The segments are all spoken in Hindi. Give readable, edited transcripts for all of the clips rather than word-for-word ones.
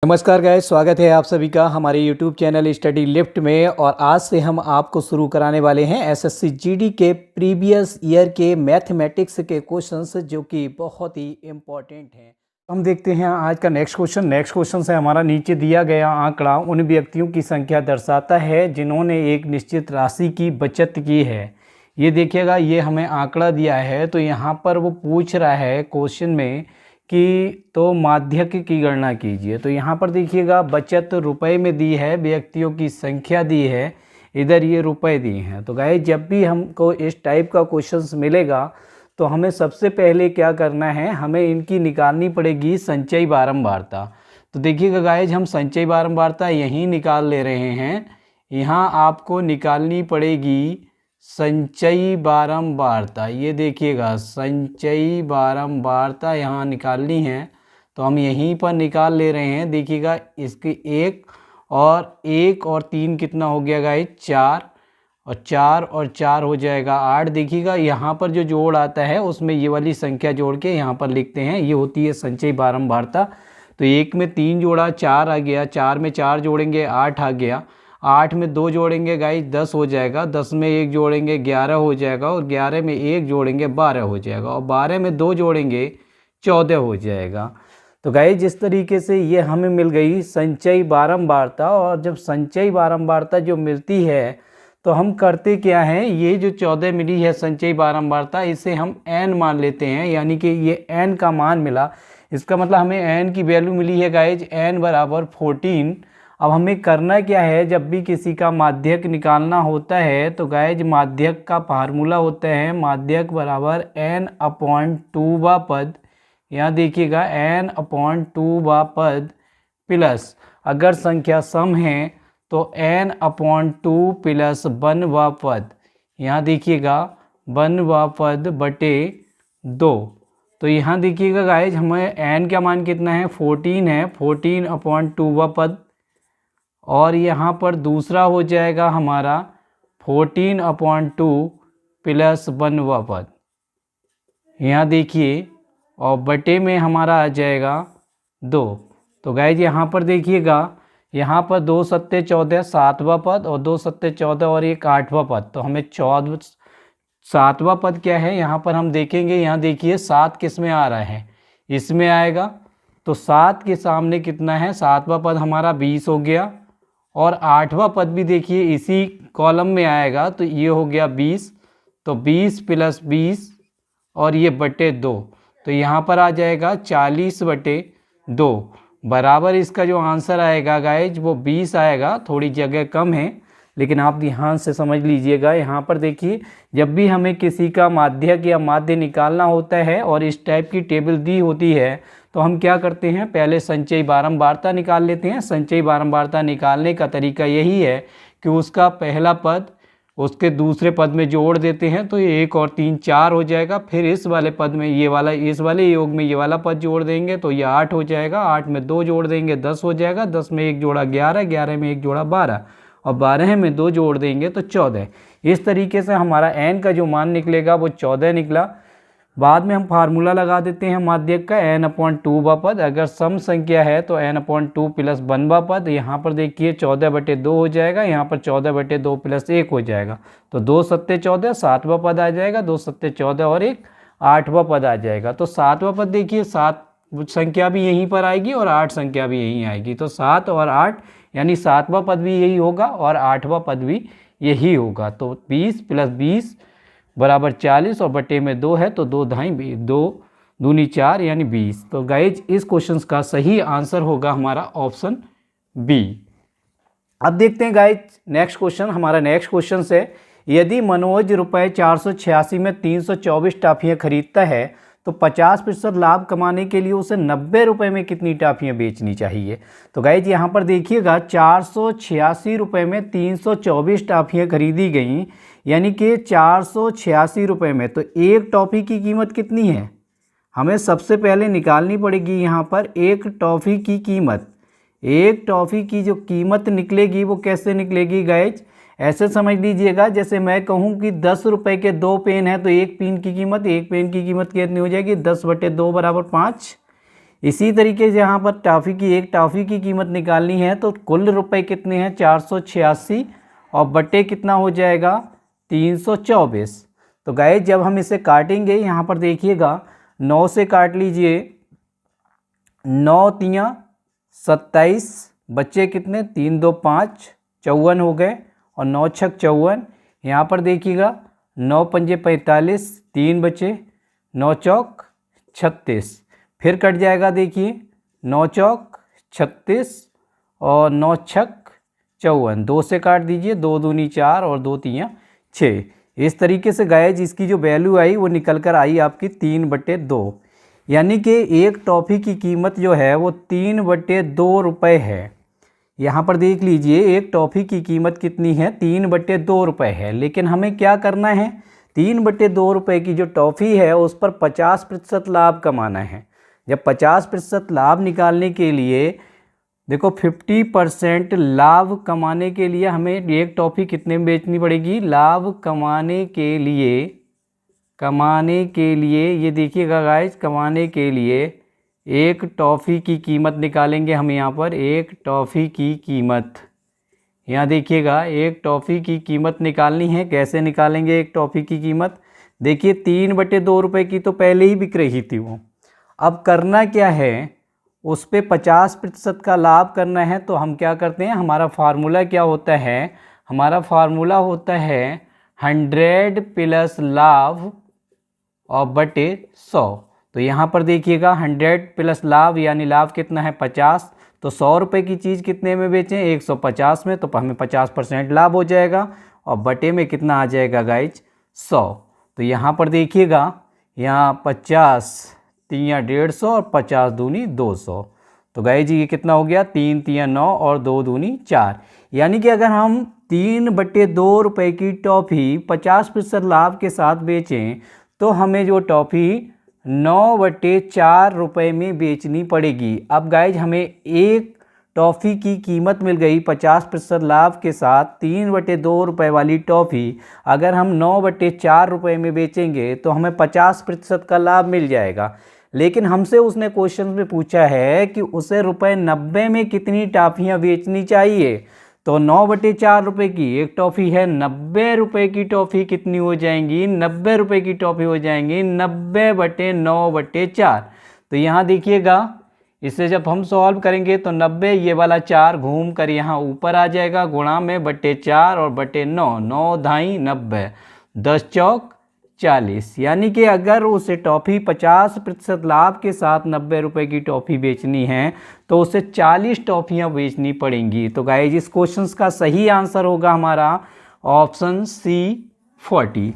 नमस्कार गाइस, स्वागत है आप सभी का हमारे YouTube चैनल स्टडी लिफ्ट में। और आज से हम आपको शुरू कराने वाले हैं एसएससी जीडी के प्रीवियस ईयर के मैथमेटिक्स के क्वेश्चंस, जो कि बहुत ही इम्पोर्टेंट हैं। हम देखते हैं आज का नेक्स्ट क्वेश्चन से हमारा नीचे दिया गया आंकड़ा उन व्यक्तियों की संख्या दर्शाता है जिन्होंने एक निश्चित राशि की बचत की है। ये देखिएगा, ये हमें आंकड़ा दिया है, तो यहाँ पर वो पूछ रहा है क्वेश्चन में कि तो माध्यक की गणना कीजिए। तो यहाँ पर देखिएगा बचत रुपए में दी है, व्यक्तियों की संख्या दी है, इधर ये रुपए दी हैं। तो गाइस, जब भी हमको इस टाइप का क्वेश्चंस मिलेगा तो हमें सबसे पहले क्या करना है, हमें इनकी निकालनी पड़ेगी संचयी बारंबारता। तो देखिएगा गाइस, हम संचयी बारंबारता यहीं निकाल ले रहे हैं। यहाँ आपको निकालनी पड़ेगी संचयी बारंबारता। ये देखिएगा, संचयी बारंबारता यहाँ निकालनी है, तो हम यहीं पर निकाल ले रहे हैं। देखिएगा, इसकी एक और 3 कितना हो गया गाइस, 4 और 4 हो जाएगा 8। देखिएगा, यहाँ पर जो जोड़ आता है उसमें ये वाली संख्या जोड़ के यहाँ पर लिखते हैं, ये होती है संचयी बारंबारता। तो 1 में 3 जोड़ा 4 आ गया, 4 में 4 जोड़ेंगे 8 आ गया, 8 में 2 जोड़ेंगे गाइस 10 हो जाएगा, 10 में 1 जोड़ेंगे 11 हो जाएगा, और 11 में 1 जोड़ेंगे 12 हो जाएगा, और 12 में 2 जोड़ेंगे 14 हो जाएगा। तो गाइस, जिस तरीके से ये हमें मिल गई संचयी बारंबारता। और जब संचयी बारंबारता जो मिलती है तो हम करते क्या हैं, ये जो 14 मिली है संचयी बारंबारता, इसे हम n मान लेते हैं, यानी कि ये n का मान मिला। इसका मतलब हमें n की वैल्यू मिली है गाइज, n बराबर 14। अब हमें करना क्या है, जब भी किसी का माध्यक निकालना होता है तो गाइज माध्यक का फार्मूला होता है माध्यक बराबर n/2 पद। यहाँ देखिएगा n/2 पद प्लस, अगर संख्या सम है तो n/2 प्लस 1 पद। यहाँ देखिएगा 1 पद बटे 2। तो यहाँ देखिएगा गाइज, हमें n का मान कितना है, 14 है, 14/2 पद। और यहाँ पर दूसरा हो जाएगा हमारा 14/2 प्लस 1 पद। यहाँ देखिए, और बटे में हमारा आ जाएगा 2। तो गाइज यहाँ पर देखिएगा, यहाँ पर 2 सत्ते 14 7वां पद, और 2 सत्ते 14 और 1 8वां पद। तो हमें 7वां पद क्या है, यहाँ पर हम देखेंगे। यहाँ देखिए 7 किस में आ रहा है, इसमें आएगा। तो 7 के सामने कितना है, 7वां पद हमारा 20 हो गया, और 8वां पद भी देखिए इसी कॉलम में आएगा, तो ये हो गया 20। तो 20 प्लस 20 और ये बटे 2, तो यहाँ पर आ जाएगा 40/2 बराबर। इसका जो आंसर आएगा गाइज वो 20 आएगा। थोड़ी जगह कम है, लेकिन आप ध्यान से समझ लीजिएगा। यहाँ पर देखिए, जब भी हमें किसी का माध्यक या माध्य निकालना होता है और इस टाइप की टेबल दी होती है, तो हम क्या करते हैं, पहले संचयी बारंबारता निकाल लेते हैं। संचयी बारंबारता निकालने का तरीका यही है कि उसका पहला पद उसके दूसरे पद में जोड़ देते हैं, तो ये 1 और 3 4 हो जाएगा। फिर इस वाले पद में ये वाला, इस वाले योग में ये वाला पद जोड़ देंगे, तो ये 8 हो जाएगा। 8 में 2 जोड़ देंगे 10 हो जाएगा, 10 में 1 जोड़ा 11, 11 में 1 जोड़ा 12, और 12 में 2 जोड़ देंगे तो 14। इस तरीके से हमारा n का जो मान निकलेगा वो 14 निकला। बाद में हम फार्मूला लगा देते हैं माध्यक का, n/2 पद। अगर सम संख्या है तो n/2 प्लस 1 पद। यहाँ पर देखिए 14/2 हो जाएगा, यहाँ पर 14/2 प्लस 1 हो जाएगा। तो 2 सत्ते 14, 7वां पद आ जाएगा, 2 सत्ते 14 और 1 8वां पद आ जाएगा। तो 7वां पद देखिए, 7 संख्या भी यहीं पर आएगी और 8 संख्या भी यहीं आएगी। तो 7 और 8 यानी 7वां पद भी यही होगा और 8वां पद भी यही होगा। तो 20 प्लस 20 बराबर 40, और बटे में 2 है, तो 2 धाई 2 दूनी 4 यानी 20। तो गाइज, इस क्वेश्चन का सही आंसर होगा हमारा ऑप्शन बी। अब देखते हैं गाइज नेक्स्ट क्वेश्चन। हमारा नेक्स्ट क्वेश्चन है, यदि मनोज रुपये 486 में 324 टॉफियाँ खरीदता है तो 50% लाभ कमाने के लिए उसे 90 रुपये में कितनी टॉफियाँ बेचनी चाहिए। तो गाइज यहाँ पर देखिएगा, 486 रुपये में 324 टॉफियाँ खरीदी गई, यानी कि 486 रुपये में। तो एक टॉफ़ी की कीमत कितनी है, हमें सबसे पहले निकालनी पड़ेगी। यहाँ पर एक टॉफ़ी की कीमत, एक टॉफ़ी की जो कीमत निकलेगी वो कैसे निकलेगी गाइज, ऐसे समझ लीजिएगा जैसे मैं कहूँ कि 10 रुपये के 2 पेन है, तो एक पेन की कीमत कितनी हो जाएगी, 10/2 बराबर 5। इसी तरीके से यहाँ पर एक टॉफ़ी की कीमत निकालनी है तो कुल रुपए कितने हैं 486 और बटे कितना हो जाएगा 324। तो गाइस जब हम इसे काटेंगे यहाँ पर देखिएगा 9 से काट लीजिए, 9 तियाँ 27, बच्चे कितने 3 2 5 54 हो गए और 9 छक 54। यहाँ पर देखिएगा 9 पंजे 45, 3 बचे, 9 चौक 36, फिर कट जाएगा देखिए 9 चौक 36 और 9 छक 54, 2 से काट दीजिए, 2 दूनी 4 और 2 तियाँ 6। इस तरीके से गाइस इसकी जो वैल्यू आई वो निकल कर आई आपकी 3/2, यानी कि एक टॉफ़ी की कीमत जो है वो 3/2 रुपये है। यहाँ पर देख लीजिए एक टॉफ़ी की कीमत कितनी है 3/2 रुपये है, लेकिन हमें क्या करना है 3/2 रुपये की जो टॉफ़ी है उस पर 50% लाभ कमाना है। जब 50% लाभ निकालने के लिए देखो 50% लाभ कमाने के लिए हमें एक टॉफ़ी कितने में बेचनी पड़ेगी, लाभ कमाने के लिए ये देखिएगा गाइस, कमाने के लिए एक टॉफ़ी की कीमत निकालेंगे हम। यहाँ पर एक टॉफ़ी की कीमत, यहाँ देखिएगा एक टॉफ़ी की कीमत निकालनी है। कैसे निकालेंगे एक टॉफ़ी की कीमत, देखिए 3/2 रुपये की तो पहले ही बिक रही थी वो। अब करना क्या है, उस पर 50% का लाभ करना है। तो हम क्या करते हैं, हमारा फार्मूला क्या होता है, हमारा फार्मूला होता है 100 प्लस लाभ और बटे 100। तो यहाँ पर देखिएगा 100 प्लस लाभ यानी लाभ कितना है 50, तो 100 रुपये की चीज़ कितने में बेचें 150 में, तो हमें 50% लाभ हो जाएगा और बटे में कितना आ जाएगा गाइज 100। तो यहाँ पर देखिएगा यहाँ 50 तियाँ 150 और 50 दूनी 200। तो गाइज ये कितना हो गया 3 तियाँ 9 और 2 दूनी 4। यानी कि अगर हम 3/2 रुपये की टॉफ़ी 50% लाभ के साथ बेचें तो हमें जो टॉफ़ी 9/4 रुपये में बेचनी पड़ेगी। अब गाइज हमें एक टॉफ़ी की कीमत मिल गई 50% लाभ के साथ 3/2 रुपये वाली टॉफ़ी अगर हम 9/4 रुपये में बेचेंगे तो हमें 50% का लाभ मिल जाएगा। लेकिन हमसे उसने क्वेश्चन में पूछा है कि उसे ₹90 में कितनी टॉफ़ियाँ बेचनी चाहिए। तो 9/4 रुपये की एक टॉफ़ी है, 90 रुपये की टॉफ़ी कितनी हो जाएंगी, 90 रुपये की टॉफ़ी हो जाएंगी 90/9/4। तो यहाँ देखिएगा इसे जब हम सॉल्व करेंगे तो 90 ये वाला 4 घूम कर यहाँ ऊपर आ जाएगा, गुणा में बटे 4 और बटे 9, 9 धाई 90, 10 चौक 40। यानी कि अगर उसे टॉफ़ी 50% लाभ के साथ 90 रुपये की टॉफ़ी बेचनी है तो उसे 40 टॉफ़ियाँ बेचनी पड़ेंगी। तो गाइस इस क्वेश्चन का सही आंसर होगा हमारा ऑप्शन सी 40।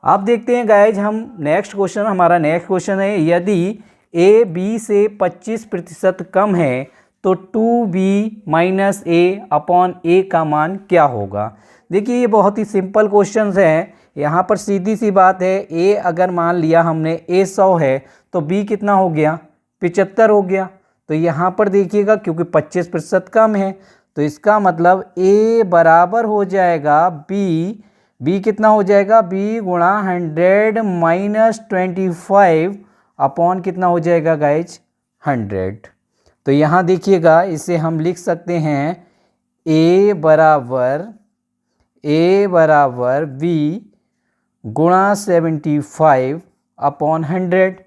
अब देखते हैं गाइस हम नेक्स्ट क्वेश्चन, हमारा नेक्स्ट क्वेश्चन है यदि ए बी से 25% कम है तो 2b - a/a का मान क्या होगा। देखिए ये बहुत ही सिंपल क्वेश्चन है। यहाँ पर सीधी सी बात है, ए अगर मान लिया हमने ए 100 है तो बी कितना हो गया 75 हो गया। तो यहाँ पर देखिएगा क्योंकि 25% कम है तो इसका मतलब ए बराबर हो जाएगा बी कितना हो जाएगा बी गुणा 100 - 25 अपॉन कितना हो जाएगा गाइज 100। तो यहाँ देखिएगा इसे हम लिख सकते हैं ए बराबर बी गुणा 75 अपॉन 100।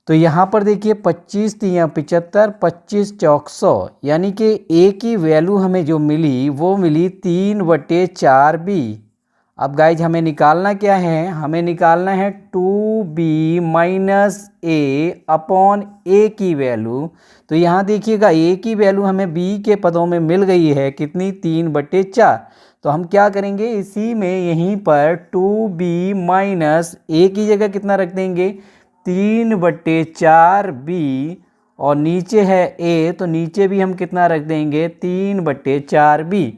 तो यहाँ पर देखिए 25 तियाँ 75, 25 चौक 100, यानी कि ए की वैल्यू हमें जो मिली वो मिली 3/4b। अब गाइज हमें निकालना क्या है, हमें निकालना है 2b - a अपॉन a की वैल्यू। तो यहाँ देखिएगा a की वैल्यू हमें b के पदों में मिल गई है कितनी 3/4। तो हम क्या करेंगे इसी में यहीं पर 2b - a की जगह कितना रख देंगे 3/4b और नीचे है a तो नीचे भी हम कितना रख देंगे 3/4b।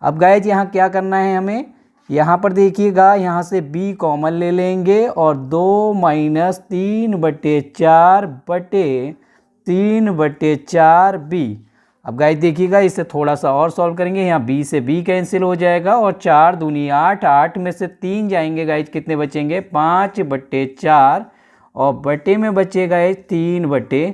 अब गाइज यहाँ क्या करना है हमें, यहाँ पर देखिएगा यहाँ से b कॉमन ले लेंगे और 2 - 3/4 बटे 3/4b। अब गाइस देखिएगा इसे थोड़ा सा और सॉल्व करेंगे, यहाँ b से b कैंसिल हो जाएगा और 4 दूनी 8, 8 में से 3 जाएंगे गाइस कितने बचेंगे 5/4 और बटे में बचेगा 3/3।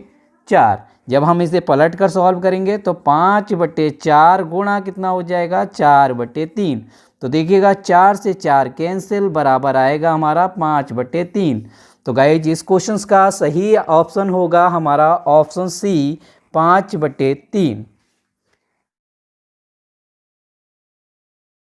4। जब हम इसे पलट कर सॉल्व करेंगे तो 5/4 गुणा कितना हो जाएगा 4/3। तो देखिएगा 4 से 4 कैंसिल बराबर आएगा हमारा 5/3। तो गाइज इस क्वेश्चन का सही ऑप्शन होगा हमारा ऑप्शन सी 5/3।